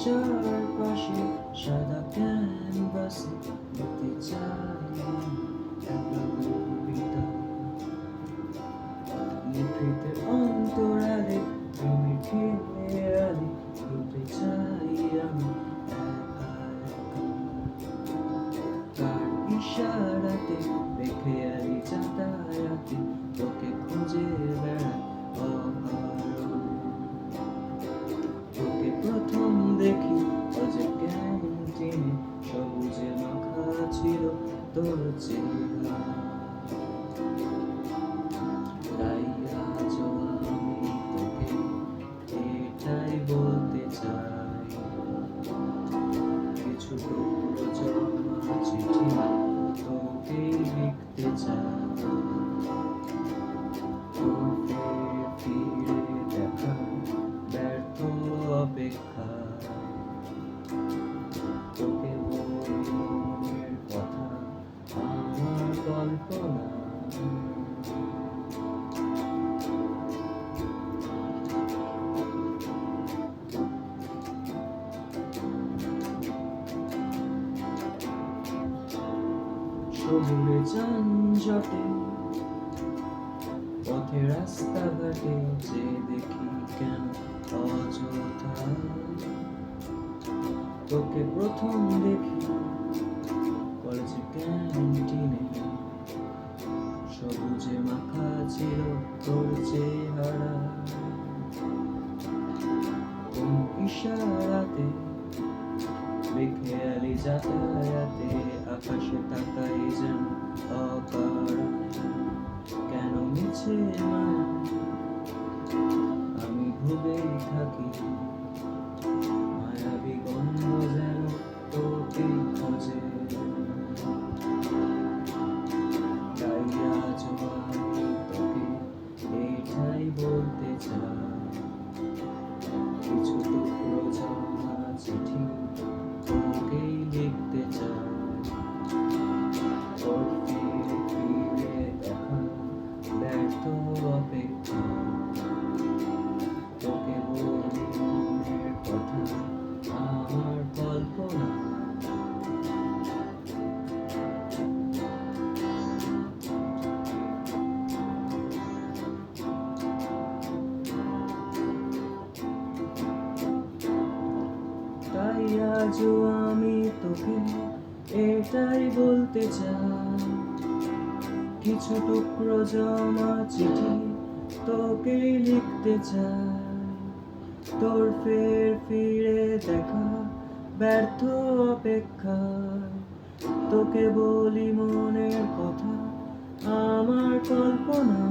চারপাশে সাদা ক্যানভাসে লিখতে চাই একটা কবিতা। লিপিতে অন্তরালে তুমি খেয়ালে লিখতে চাই আমি একা একা। কার ইশারাতে বেখেয়ালি যাতায়াতে তোকে খুঁজে বেড়াই অকারণে। তোকে প্রথম দেখি অজে ক্যান্টিনে, সবুজে মাখা ছিল তোর চেহারা। তাই আজও আমি তোকে এটাই বলতে চাই, কিছু টুকরো জমা চিঠি তোকেই লিখতে চাই। তোকে ফিরে দেখা ব্যর্থ অপেক্ষা, তোকে বলি মনের কথা আমার কল্পনা। শহুরে যানজটে পথে রাস্তাঘাটে যে দেখি কেন অযথা। তোকে প্রথম দেখি কলেজে ক্যান্টিনে, সবুজে মাখা ছিল তোর চেহারা। কোন ইশারাতে বেখেয়ালি যাতায়াতে আকাশে তাকাই যেন অকারণে। কেন মিছে মায়া আমি ভুলেই থাকি, মায়াবী গন্ধ যেন তোকে খোঁজে। তাই আজও আমি তোকে এটাই বলতে চাই, কিছু টুকরো জমা চিঠি তোকেই লিখতে চাই। তোর ফিরে ফিরে দেখা ব্যর্থ অপেক্ষা, তোকে বলি মনের কথা আমার কল্পনা। তাই আজও আমি তোকে এটাই বলতে চাই, কিছু টুকরো জমা চিঠি তোকেই লিখতে চাই। তোর ফের ফিরে দেখা ব্যর্থ অপেক্ষায়, তোকে বলি মনের কথা আমার কল্পনা।